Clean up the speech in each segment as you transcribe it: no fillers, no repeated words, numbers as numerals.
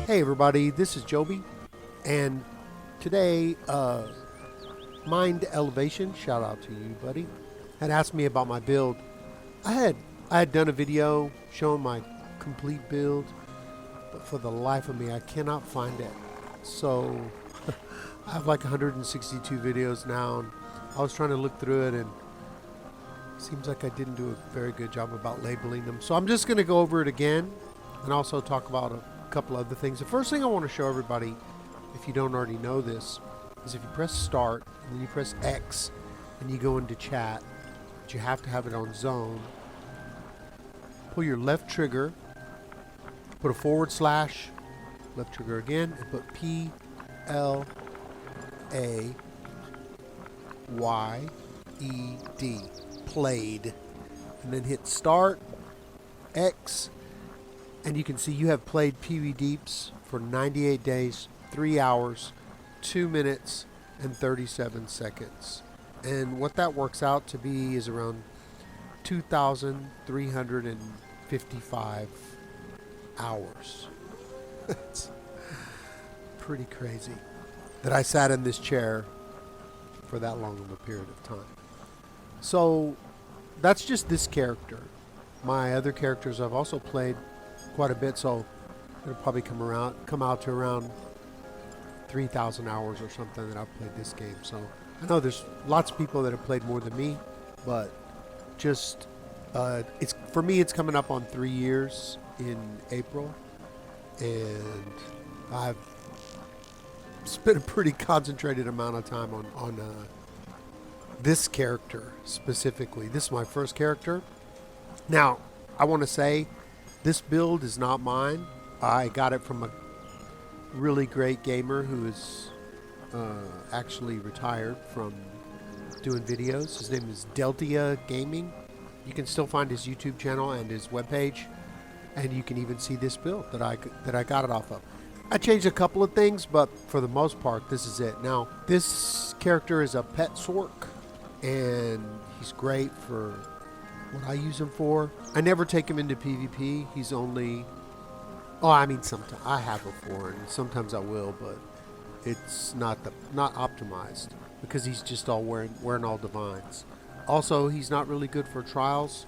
Hey everybody, this is Joby, and today, Mind Elevation, shout out to you, buddy, had asked me about my build. I had done a video showing my complete build, but for the life of me, I cannot find it. So I have like 162 videos now, and I was trying to look through it, and it seems like I didn't do a very good job about labeling them. So I'm just going to go over it again, and also talk about a couple other things. The first thing I want to show everybody, if you don't already know this, is if you press start and then you press X and you go into chat, but you have to have it on zone. Pull your left trigger, put a /, left trigger again, and put PLAYED, played, and then hit start, X, and you can see you have played Pee-wee Deeps for 98 days, 3 hours, 2 minutes, and 37 seconds. And what that works out to be is around 2,355 hours. It's pretty crazy that I sat in this chair for that long of a period of time. So that's just this character. My other characters I've also played quite a bit, so it'll probably come out to around 3,000 hours or something that I've played this game. So I know there's lots of people that have played more than me, but just it's for me, it's coming up on 3 years in April, and I've spent a pretty concentrated amount of time on this character specifically. This is my first character. Now I want to say, this build is not mine. I got it from a really great gamer who is actually retired from doing videos. His name is Deltia Gaming. You can still find his YouTube channel and his webpage, and you can even see this build that I got it off of. I changed a couple of things, but for the most part, this is it. Now, this character is a pet sorc, and he's great for what I use him for. I never take him into PvP. He's only, sometimes I have before, and sometimes I will, but it's not optimized because he's just all wearing all divines. Also, he's not really good for trials.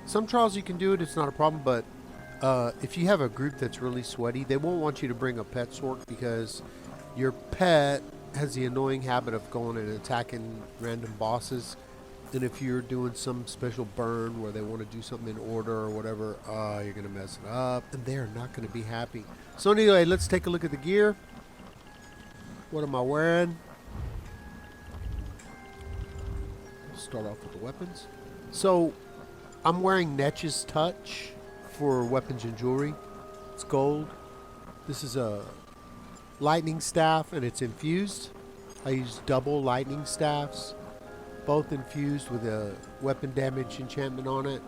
Some trials you can do it; it's not a problem. But if you have a group that's really sweaty, they won't want you to bring a pet sorc because your pet has the annoying habit of going and attacking random bosses. And if you're doing some special burn where they want to do something in order or whatever, you're going to mess it up, and they're not going to be happy. So anyway, let's take a look at the gear. What am I wearing? Start off with the weapons. So I'm wearing Netch's Touch for weapons and jewelry. It's gold. This is a lightning staff, and it's infused. I use double lightning staffs, both infused with a weapon damage enchantment on it.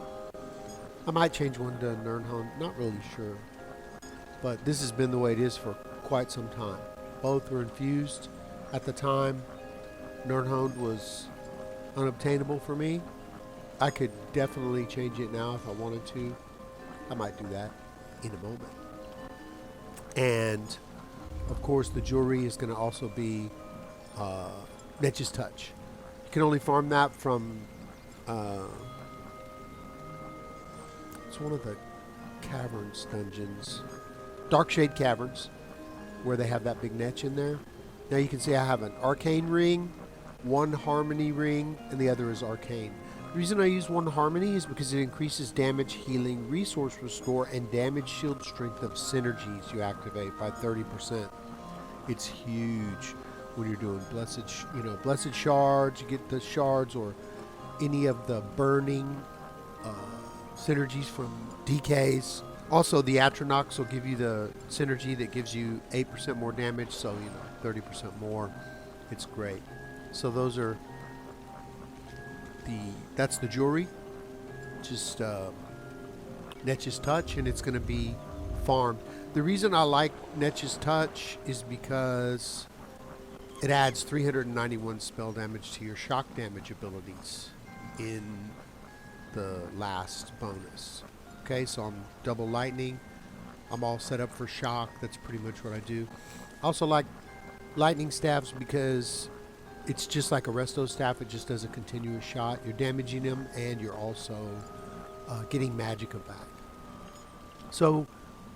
I might change one to Nernhund, not really sure. But this has been the way it is for quite some time. Both were infused. At the time, Nernhund was unobtainable for me. I could definitely change it now if I wanted to. I might do that in a moment. And, of course, the jewelry is going to also be Netch's Touch. You can only farm that from it's one of the caverns dungeons, Darkshade Caverns, where they have that big Netch in there. Now you can see I have an arcane ring, one harmony ring, and the other is arcane. The reason I use one harmony is because it increases damage, healing, resource restore, and damage shield strength of synergies you activate by 30%. It's huge when you're doing blessed shards. You get the shards or any of the burning synergies from DKs. Also, the Atronox will give you the synergy that gives you 8% more damage, so 30% more. It's great. So those are that's the jewelry. Just Netch's Touch, and it's going to be farmed. The reason I like Netch's Touch is because it adds 391 spell damage to your shock damage abilities in the last bonus. Okay, so I'm double lightning. I'm all set up for shock. That's pretty much what I do. I also like lightning staffs because it's just like a resto staff. It just does a continuous shot. You're damaging them and you're also getting magicka back. So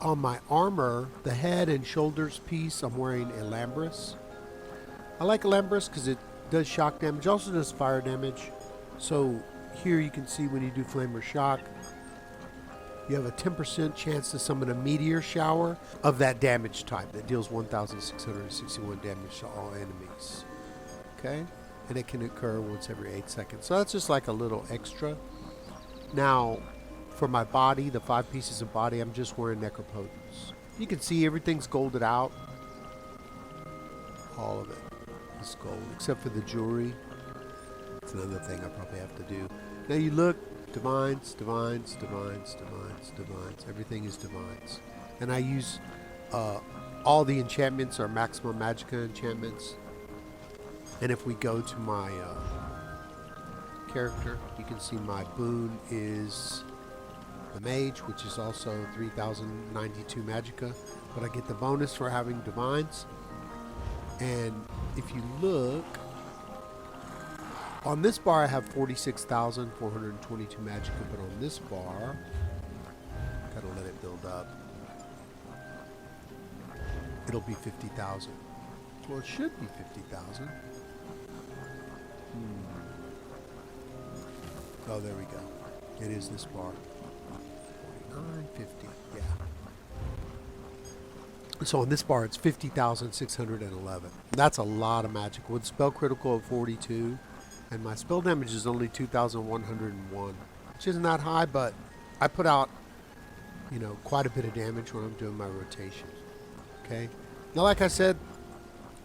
on my armor, the head and shoulders piece, I'm wearing Elambris. I like Elambris because it does shock damage, also does fire damage. So here you can see when you do flame or shock, you have a 10% chance to summon a meteor shower of that damage type that deals 1,661 damage to all enemies. Okay? And it can occur once every 8 seconds. So that's just like a little extra. Now, for my body, the 5 pieces of body, I'm just wearing Necropotence. You can see everything's golded out. All of it is gold, except for the jewelry. It's another thing I probably have to do. Now you look, divines, divines, divines, divines, divines. Everything is divines. And I use all the enchantments are maximum magicka enchantments. And if we go to my character, you can see my boon is the mage, which is also 3,092 magicka. But I get the bonus for having divines. And if you look, on this bar I have 46,422 magicka, but on this bar, gotta let it build up, it'll be 50,000. Well, it should be 50,000. Oh, there we go. It is this bar. 4950, yeah. So on this bar, it's 50,611. That's a lot of magic. With spell critical of 42, and my spell damage is only 2,101, which isn't that high, but I put out, you know, quite a bit of damage when I'm doing my rotation. Okay. Now, like I said,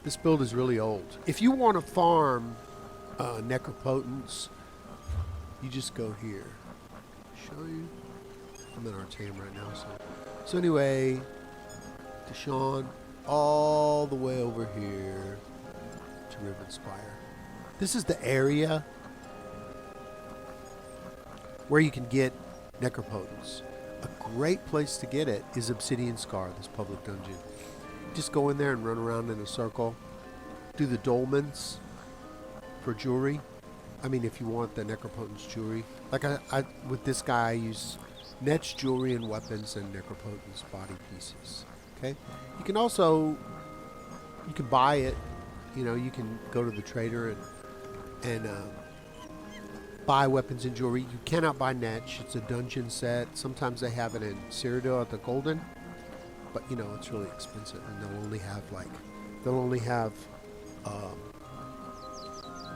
this build is really old. If you want to farm Necropotence, you just go here. Show you. I'm in Arcanum right now, so anyway. Deshaun, all the way over here to Rivenspire. This is the area where you can get Necropotence. A great place to get it is Obsidian Scar, this public dungeon. Just go in there and run around in a circle. Do the dolmens for jewelry. I mean, if you want the Necropotence jewelry. Like I with this guy, I use Netch jewelry and weapons and Necropotence body pieces. Okay. You can also, you can buy it, you know, you can go to the trader and buy weapons and jewelry. You cannot buy Netch. It's a dungeon set. Sometimes they have it in Cyrodiil at the Golden, but you know, it's really expensive, and they'll only have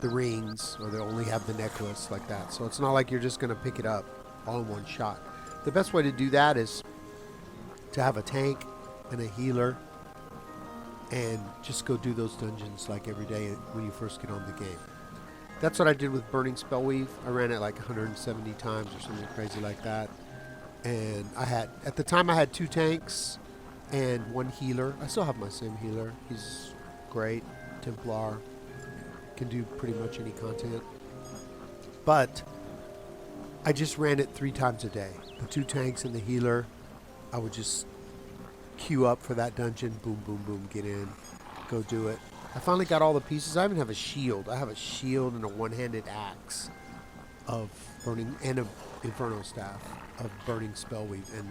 the rings, or they'll only have the necklace like that. So it's not like you're just going to pick it up all in one shot. The best way to do that is to have a tank and a healer, and just go do those dungeons like every day when you first get on the game. That's what I did with Burning Spellweave. I ran it like 170 times or something crazy like that. And at the time I had 2 tanks and 1 healer. I still have my same healer. He's great. Templar. Can do pretty much any content. But I just ran it 3 times a day. The 2 tanks and the healer, I would just queue up for that dungeon, boom, boom, boom, get in, go do it. I finally got all the pieces. I even have a shield. I have a shield and a one-handed axe of burning, and an inferno staff of Burning Spellweave, and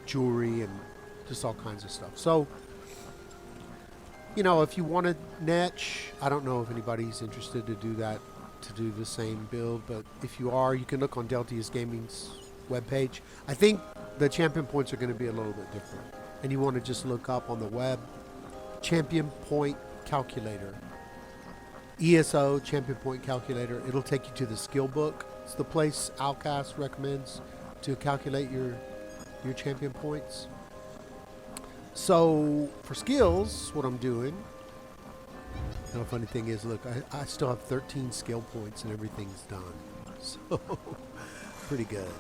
jewelry and just all kinds of stuff. So, you know, if you wanted Netch, I don't know if anybody's interested to do that, to do the same build, but if you are, you can look on Deltius Gaming's webpage. I think the champion points are going to be a little bit different. And you want to just look up on the web, Champion Point Calculator. ESO Champion Point Calculator. It'll take you to the skill book. It's the place Outcast recommends to calculate your champion points. So for skills, what I'm doing, and the funny thing is, look, I still have 13 skill points and everything's done. So pretty good.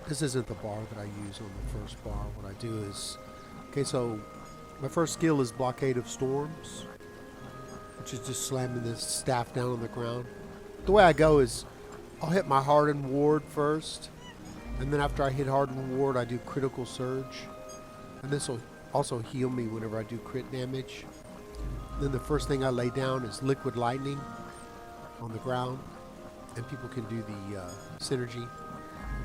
This isn't the bar that I use on the first bar. What I do is, okay, so my first skill is Blockade of Storms, which is just slamming this staff down on the ground. The way I go is I'll hit my Hardened Ward first, And then after I hit hard reward, I do critical surge. And this will also heal me whenever I do crit damage. Then the first thing I lay down is liquid lightning on the ground. And people can do the synergy.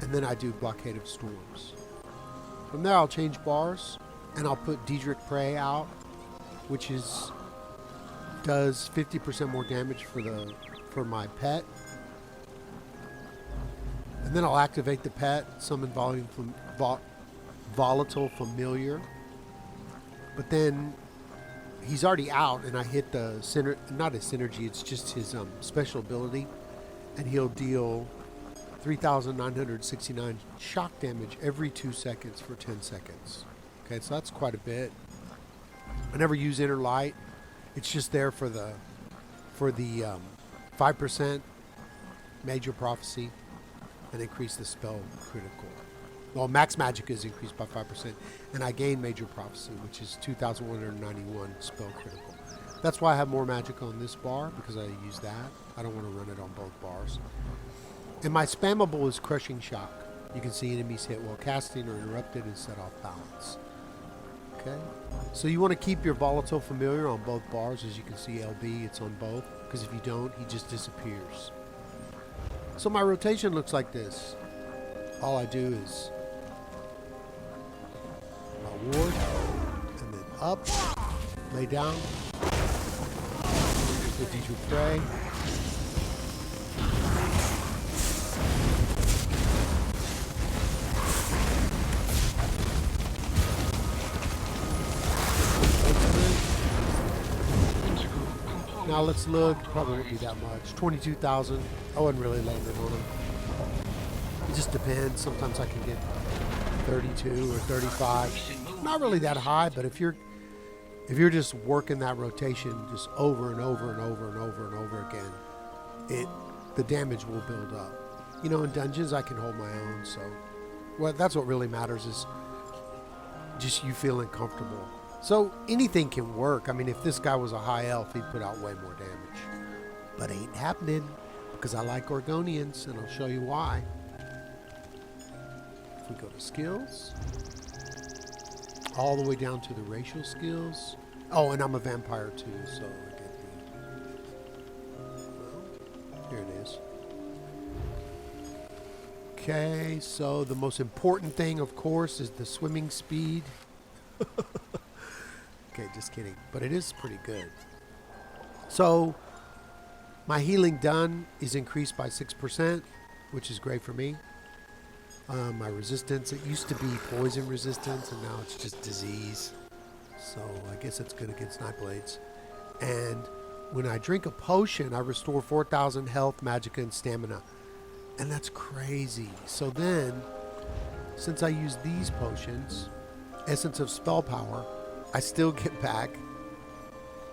And then I do blockade of storms. From there I'll change bars. And I'll put Daedric Prey out, which does 50% more damage for my pet. And then I'll activate the pet, summon Volatile Familiar. But then he's already out, and I hit the not his synergy, it's just his special ability, and he'll deal 3,969 shock damage every 2 seconds for 10 seconds. Okay, so that's quite a bit. I never use Inner Light. It's just there for the 5% Major Prophecy and increase the spell critical. Well, max magic is increased by 5%, and I gain Major Prophecy, which is 2,191 spell critical. That's why I have more magic on this bar, because I use that. I don't want to run it on both bars. And my spammable is Crushing Shock. You can see enemies hit while casting or interrupted and set off balance. Okay, so you want to keep your Volatile Familiar on both bars. As you can see, LB, it's on both, because if you don't, he just disappears. So my rotation looks like this. All I do is my ward, and then up, lay down, the Daedric Prey. Now let's look, probably won't be that much. 22,000. I wouldn't really land it on him. It just depends. Sometimes I can get 32 or 35. Not really that high, but if you're just working that rotation just over and over and over and over and over again, the damage will build up. You know, in dungeons I can hold my own, so that's what really matters, is just you feeling comfortable. So anything can work. I mean, if this guy was a high elf, he'd put out way more damage. But ain't happening, because I like Gorgonians, and I'll show you why. If we go to skills, all the way down to the racial skills. Oh, and I'm a vampire too, so I get well, here it is. Okay, so the most important thing, of course, is the swimming speed. Okay, just kidding. But it is pretty good. So, my healing done is increased by 6%, which is great for me. My resistance, it used to be poison resistance, and now it's just disease. So, I guess it's good against Nightblades. And when I drink a potion, I restore 4,000 health, magicka, and stamina. And that's crazy. So then, since I use these potions, Essence of Spell Power, I still get back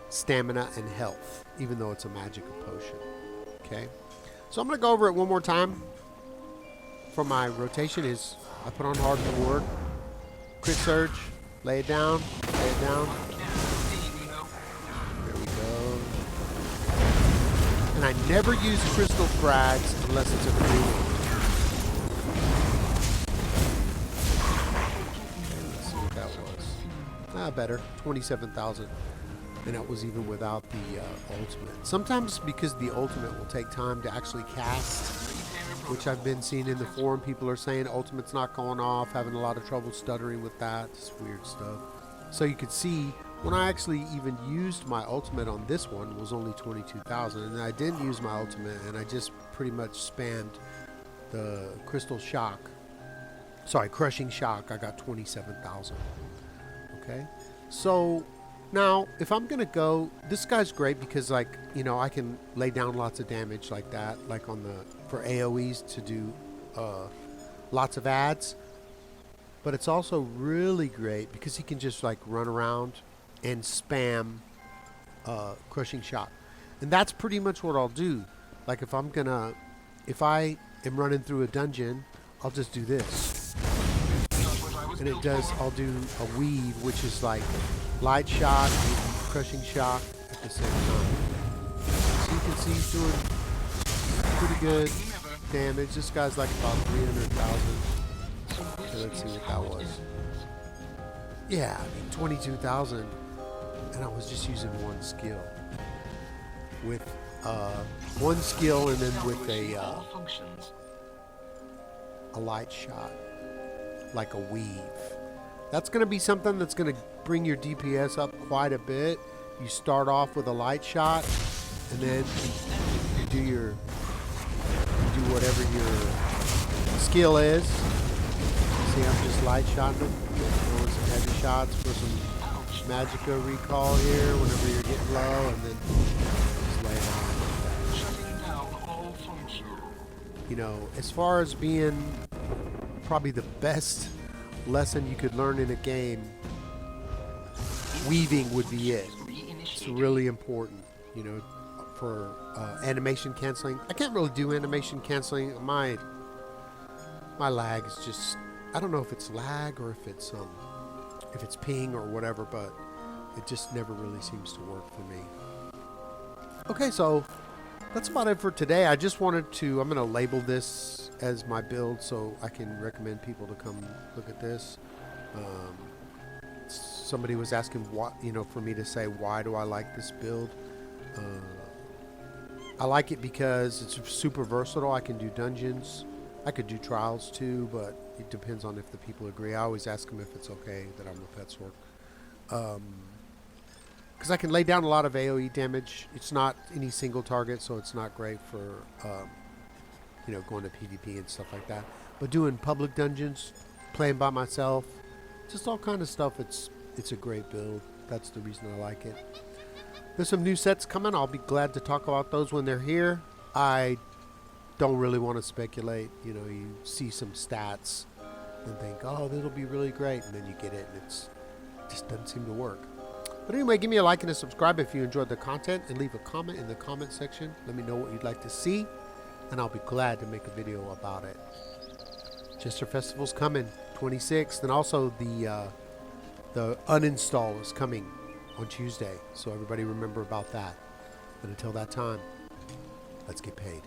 stamina and health, even though it's a magic potion. Okay, so I'm going to go over it one more time. For my rotation is, I put on hard reward, crit surge, lay it down, lay it down. There we go. And I never use crystal frags unless it's a free. Better, 27,000, and that was even without the ultimate. Sometimes because the ultimate will take time to actually cast, which I've been seeing in the forum, people are saying ultimate's not going off, having a lot of trouble stuttering with that, just weird stuff. So you could see when I actually even used my ultimate on this one was only 22,000, and I didn't use my ultimate, and I just pretty much spammed the crystal shock. Sorry, crushing shock. I got 27,000. Okay, so now if I'm gonna go, this guy's great because, like, you know, I can lay down lots of damage like that, like on for AoEs to do lots of ads. But it's also really great because he can just like run around and spam crushing shock, and that's pretty much what I'll do. Like if I am running through a dungeon, I'll just do this. And it does, I'll do a weave, which is like light shock and crushing shock at the same time. So you can see he's doing pretty good damage. This guy's like about 300,000. Okay, let's see what that was. Yeah, I mean 22,000, and I was just using one skill. With one skill, and then with a light shot, like a weave. That's going to be something that's going to bring your DPS up quite a bit. You start off with a light shot, and then you do whatever your skill is. See, I'm just light shotting them, throwing some heavy shots for some magicka recall here whenever you're getting low, and then just lay it on. You know, as far as being probably the best lesson you could learn in a game, weaving would be it. It's really important, you know, for animation canceling. I can't really do animation canceling. My lag is just, I don't know if it's lag or if it's ping or whatever, but it just never really seems to work for me. Okay, so that's about it for today. I just wanted to, I'm going to label this as my build so I can recommend people to come look at this. Somebody was asking what, you know, for me to say, why do I like this build? I like it because it's super versatile. I can do dungeons. I could do trials too, but it depends on if the people agree. I always ask them if it's okay that I'm a pet sorc. Because I can lay down a lot of AoE damage. It's not any single target, so it's not great for, you know, going to PvP and stuff like that. But doing public dungeons, playing by myself, just all kind of stuff, it's a great build. That's the reason I like it. There's some new sets coming. I'll be glad to talk about those when they're here. I don't really want to speculate. You know, you see some stats and think, oh, that'll be really great, and then you get it and it just doesn't seem to work. But anyway, give me a like and a subscribe if you enjoyed the content, and leave a comment in the comment section. Let me know what you'd like to see, and I'll be glad to make a video about it. Chester Festival's coming, 26th, and also the uninstall is coming on Tuesday, so everybody remember about that. But until that time, let's get paid.